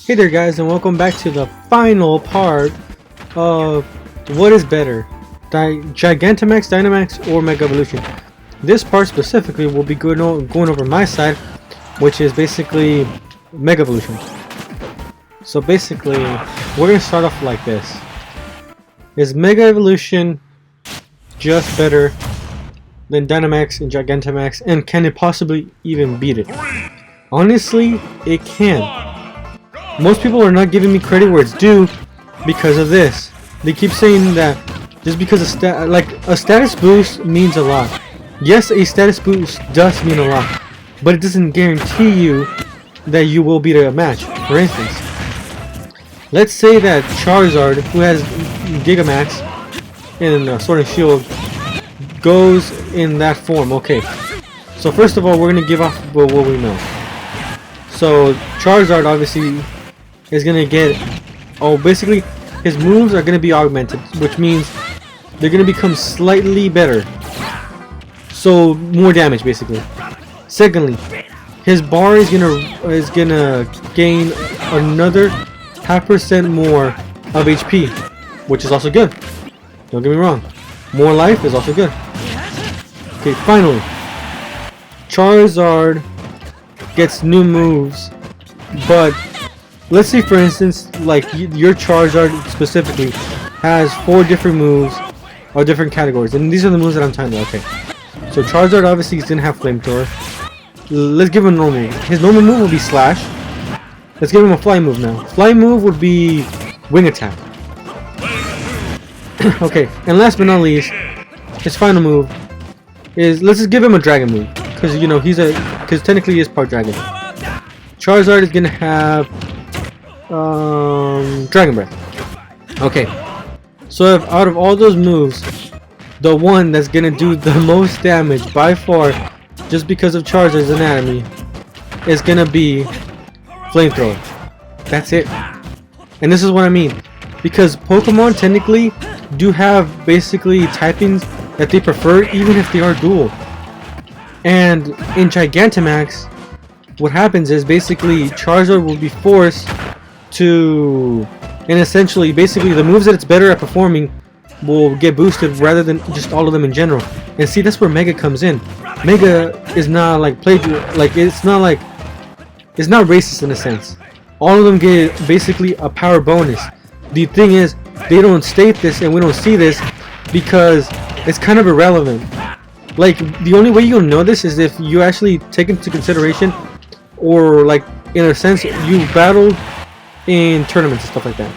Hey there guys, and welcome back to the final part of what is better, Gigantamax, Dynamax, or Mega Evolution. This part specifically will be going over my side, which is basically Mega Evolution. So basically, we're going to start off like this. Is Mega Evolution just better than Dynamax and Gigantamax, and can it possibly even beat it? Honestly, it can. Most people are not giving me credit where it's due because of this. They keep saying that just because a status boost means a lot. Yes, a status boost does mean a lot, but it doesn't guarantee you that you will beat a match. For instance, let's say that Charizard, who has Gigamax in Sword and Shield, goes in that form. Okay, so first of all, we're gonna give off what we know. So Charizard obviously is gonna get, basically his moves are gonna be augmented, which means they're gonna become slightly better, so more damage basically. Secondly, his bar is gonna gain another 0.5% more of HP, which is also good. Don't get me wrong, more life is also good. Okay, finally, Charizard gets new moves, but let's say for instance, like your Charizard specifically has 4 different moves or different categories, and these are the moves that I'm talking about. Okay, so Charizard obviously is gonna have Flamethrower. Let's give him a normal move. His normal move will be Slash. Let's give him a fly move now. Fly move would be Wing Attack. Okay, and last but not least, his final move is, let's just give him a Dragon move, because you know because technically he is part Dragon. Charizard is gonna have Dragon Breath. Okay, so if out of all those moves, the one that's gonna do the most damage by far, just because of Charizard's anatomy, is gonna be Flamethrower. That's it. And this is what I mean, because Pokemon technically do have basically typings that they prefer, even if they are dual. And in Gigantamax, what happens is basically Charizard will be forced to, and essentially basically the moves that it's better at performing will get boosted rather than just all of them in general. And see, that's where Mega comes in. Mega is not like it's not racist in a sense. All of them get basically a power bonus. The thing is, they don't state this and we don't see this because it's kind of irrelevant. Like, the only way you'll know this is if you actually take into consideration, or like in a sense you battled in tournaments and stuff like that.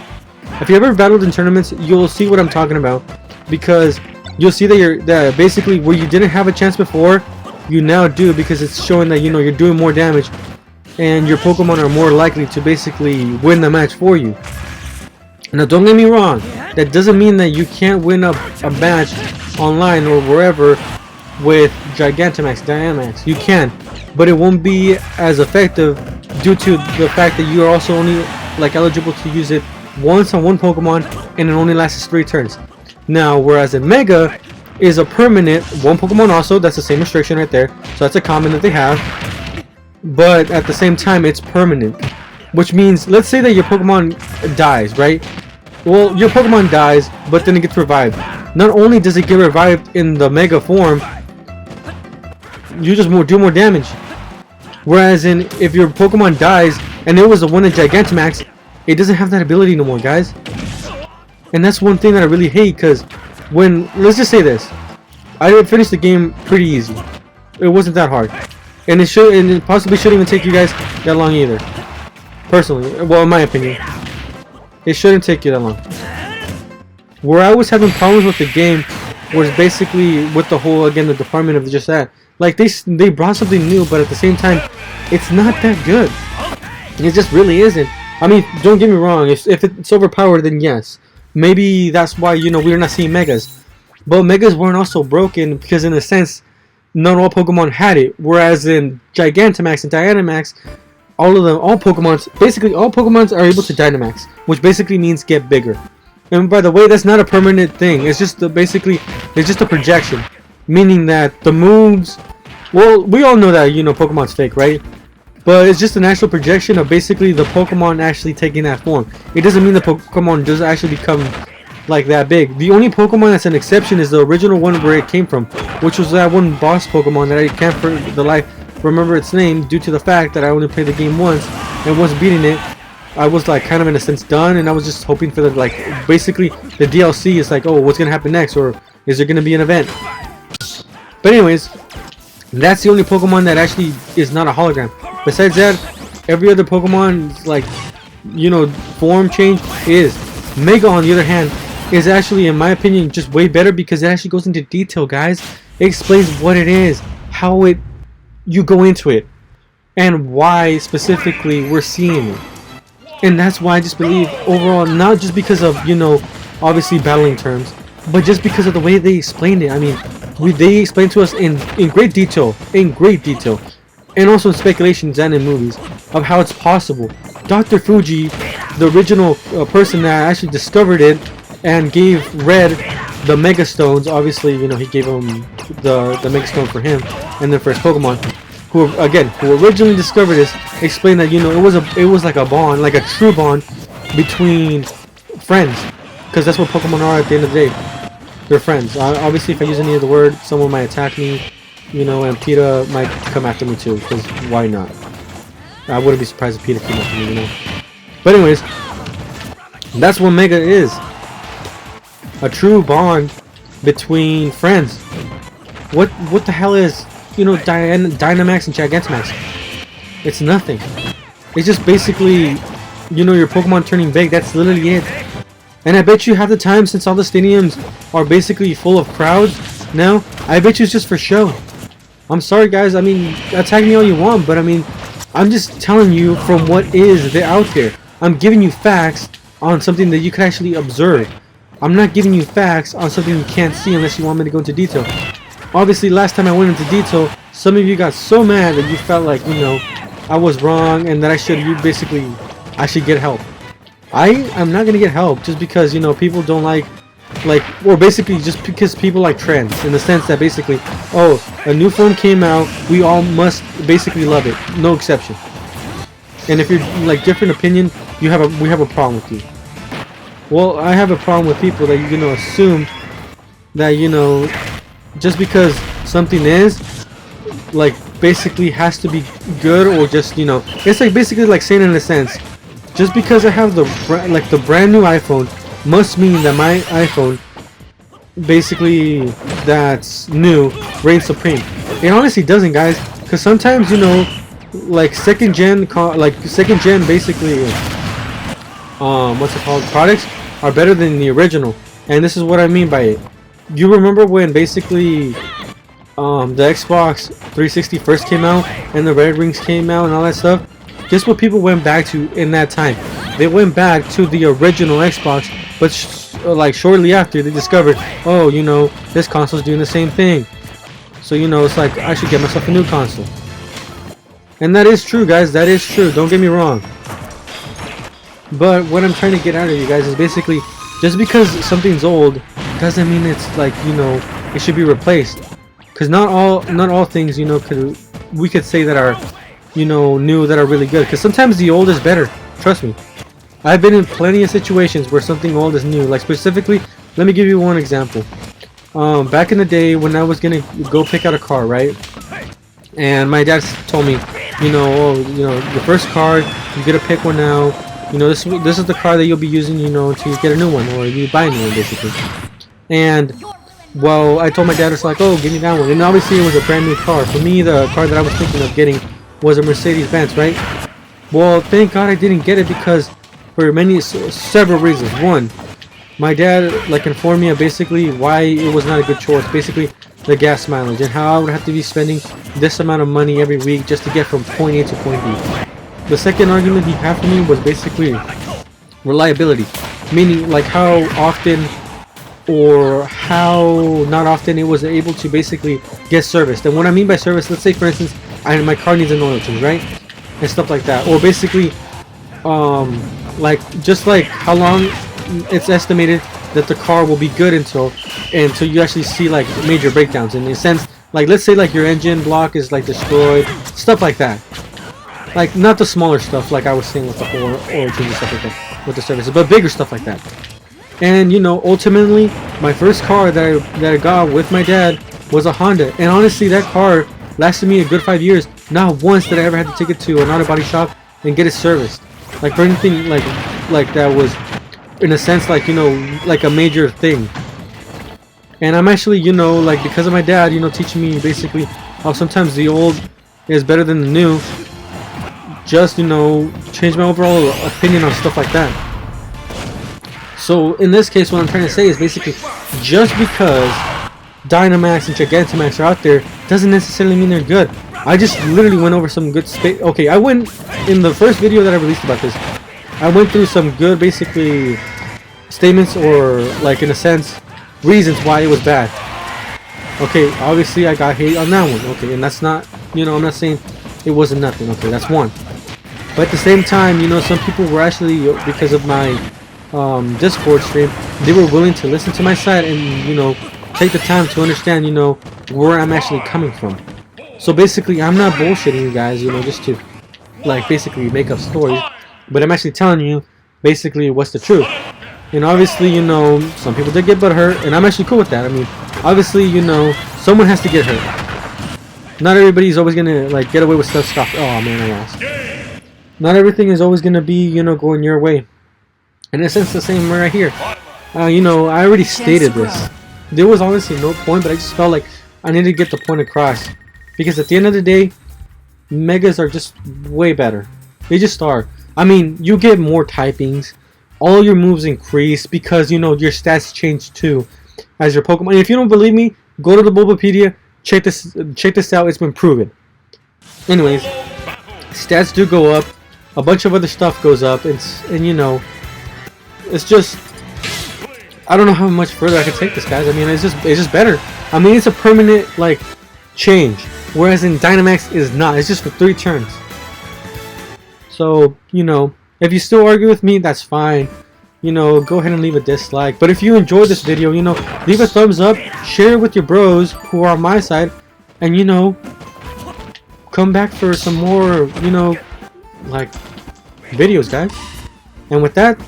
If you ever battled in tournaments, you'll see what I'm talking about, because you'll see that basically where you didn't have a chance before, you now do, because it's showing that you're doing more damage and your Pokemon are more likely to basically win the match for you. Now don't get me wrong, that doesn't mean that you can't win a match online or wherever with Gigantamax, Dynamax. You can, but it won't be as effective due to the fact that you are also only eligible to use it once on one Pokemon, and it only lasts 3 turns. Now, whereas in Mega is a permanent one Pokemon also, that's the same restriction right there, so that's a common that they have, but at the same time it's permanent, which means, let's say that your Pokemon dies, right? Well, your Pokemon dies, but then it gets revived. Not only does it get revived in the Mega form, you just do more damage. Whereas if your Pokemon dies and it was the one in Gigantamax, it doesn't have that ability no more, guys. And that's one thing that I really hate, because let's just say this, I finished the game pretty easy. It wasn't that hard, and it possibly shouldn't even take you guys that long either. Personally, well, in my opinion, it shouldn't take you that long. Where I was having problems with the game was basically with the whole, again, the department of just that. Like, they brought something new, but at the same time, it's not that good. It just really isn't. I mean, don't get me wrong, if it's overpowered, then yes. Maybe that's why, we're not seeing Megas. But Megas weren't also broken, because in a sense, not all Pokemon had it. Whereas in Gigantamax and Dynamax, all Pokemons are able to Dynamax, which basically means get bigger. And by the way, that's not a permanent thing. It's just it's just a projection, meaning that the moves. Well, we all know that Pokemon's fake, right? but it's just an actual projection of basically the Pokemon actually taking that form. It doesn't mean the Pokemon does actually become like that big. The only Pokemon that's an exception is the original one where it came from, which was that one boss Pokemon that I can't for the life remember its name due to the fact that I only played the game once, and once beating it I was like kind of in a sense done, and I was just hoping for the like basically the DLC is like, oh, what's gonna happen next, or is there gonna be an event? But anyways, that's the only Pokemon that actually is not a hologram. Besides that, every other Pokemon like, you know, form change is. Mega on the other hand is actually, in my opinion, just way better because it actually goes into detail, guys. It explains what it is, how it you go into it, and why specifically we're seeing it. And that's why I just believe overall, not just because of, you know, obviously battling terms, but just because of the way they explained it. I mean, they explained to us in great detail, and also in speculations and in movies of how it's possible. Dr. Fuji, the original person that actually discovered it and gave Red the Mega Stones, obviously, you know, he gave him the Mega Stone for him and then for his Pokemon, who originally discovered this, explained that, you know, it was like a bond, like a true bond between friends, because that's what Pokemon are at the end of the day. They're friends. Obviously, if I use any other word, someone might attack me, you know, and PETA might come after me too, because why not? I wouldn't be surprised if PETA came after me, you know. But anyways, that's what Mega is. A true bond between friends. What the hell is, you know, Dynamax and Gigantamax? It's nothing. It's just basically, you know, your Pokemon turning big. That's literally it. And I bet you half the time, since all the stadiums are basically full of crowds now, I bet you it's just for show. I'm sorry, guys. I mean, attack me all you want, but I mean, I'm just telling you from what is out there. I'm giving you facts on something that you can actually observe. I'm not giving you facts on something you can't see unless you want me to go into detail. Obviously, last time I went into detail, some of you got so mad that you felt like, you know, I was wrong and that I should get help. I am not gonna get help just because, you know, people don't like, or basically just because people like trends, in the sense that basically, oh, a new form came out, we all must basically love it, no exception. And if you're like different opinion, we have a problem with you. Well, I have a problem with people that, you know, assume that, you know, just because something is like basically has to be good, or just, you know, it's like basically like saying in a sense, just because I have the brand new iPhone must mean that my iPhone basically that's new reigns supreme. It honestly doesn't, guys, because sometimes, you know, like second gen basically what's it called, products are better than the original. And this is what I mean by it. You remember when basically the Xbox 360 first came out and the Red Rings came out and all that stuff? Guess what people went back to in that time? They went back to the original Xbox, but like shortly after they discovered, oh, you know, this console's doing the same thing. So, you know, it's like, I should get myself a new console. And that is true, guys, that is true, don't get me wrong. But what I'm trying to get out of you guys is basically, just because something's old doesn't mean it's like, you know, it should be replaced. Because not all things, you know, we could say that are, you know, new, that are really good. Because sometimes the old is better, trust me. I've been in plenty of situations where something old is new. Like specifically, let me give you one example. Back in the day when I was gonna go pick out a car, right? And my dad told me, you know, oh, you know, your first car, you get to pick one now. You know, this is the car that you'll be using, you know, to get a new one, or you buy a new one, basically. And, well, I told my dad, it's like, oh, give me that one. And obviously it was a brand new car. For me, the car that I was thinking of getting was a Mercedes-Benz, right? Well, thank God I didn't get it, because for several reasons. One, my dad, like, informed me of basically why it was not a good choice. Basically, the gas mileage and how I would have to be spending this amount of money every week just to get from point A to point B. The second argument he had for me was basically reliability, meaning like how often or how not often it was able to basically get serviced. And what I mean by service, let's say for instance, my car needs an oil change, right? And stuff like that. Or basically, like just like how long it's estimated that the car will be good until you actually see like major breakdowns. In a sense, like let's say like your engine block is like destroyed, stuff like that. Like, not the smaller stuff like I was saying with the whole origins and stuff like that, with the services, but bigger stuff like that. And you know, ultimately, my first car that I got with my dad was a Honda, and honestly, that car lasted me a good 5 years. Not once did I ever have to take it to an auto body shop and get it serviced, like for anything like that was, in a sense, like, you know, like a major thing. And I'm actually, you know, like, because of my dad, you know, teaching me basically how sometimes the old is better than the new, just, you know, change my overall opinion on stuff like that. So in this case, what I'm trying to say is basically, just because Dynamax and Gigantamax are out there doesn't necessarily mean they're good. I just literally went over some good okay, I went in the first video that I released about this, I went through some good basically statements, or like, in a sense, reasons why it was bad. Okay, obviously I got hate on that one. Okay, and that's not, you know, I'm not saying it wasn't nothing. Okay, that's one. But at the same time, you know, some people were actually, because of my Discord stream, they were willing to listen to my side and, you know, take the time to understand, you know, where I'm actually coming from. So basically, I'm not bullshitting you guys, you know, just to, like, basically make up stories, but I'm actually telling you basically what's the truth. And obviously, you know, some people did get butt hurt, and I'm actually cool with that. I mean, obviously, you know, someone has to get hurt. Not everybody's always gonna, like, get away with stuff. Oh man, I lost. Not everything is always gonna be, you know, going your way. And in a sense, the same right here. You know, I already stated this. There was honestly no point, but I just felt like I needed to get the point across. Because at the end of the day, Megas are just way better. They just are. I mean, you get more typings. All your moves increase because, you know, your stats change too as your Pokemon. And if you don't believe me, go to the Bulbapedia. Check this out. It's been proven. Anyways, stats do go up. A bunch of other stuff goes up. And you know, it's just, I don't know how much further I can take this, guys. I mean, it's just better. I mean, it's a permanent, like, change, whereas in Dynamax is not. It's just for 3 turns. So, you know, if you still argue with me, that's fine. You know, go ahead and leave a dislike. But if you enjoyed this video, you know, leave a thumbs up, share it with your bros who are on my side, and, you know, come back for some more, you know, like, videos, guys. And with that,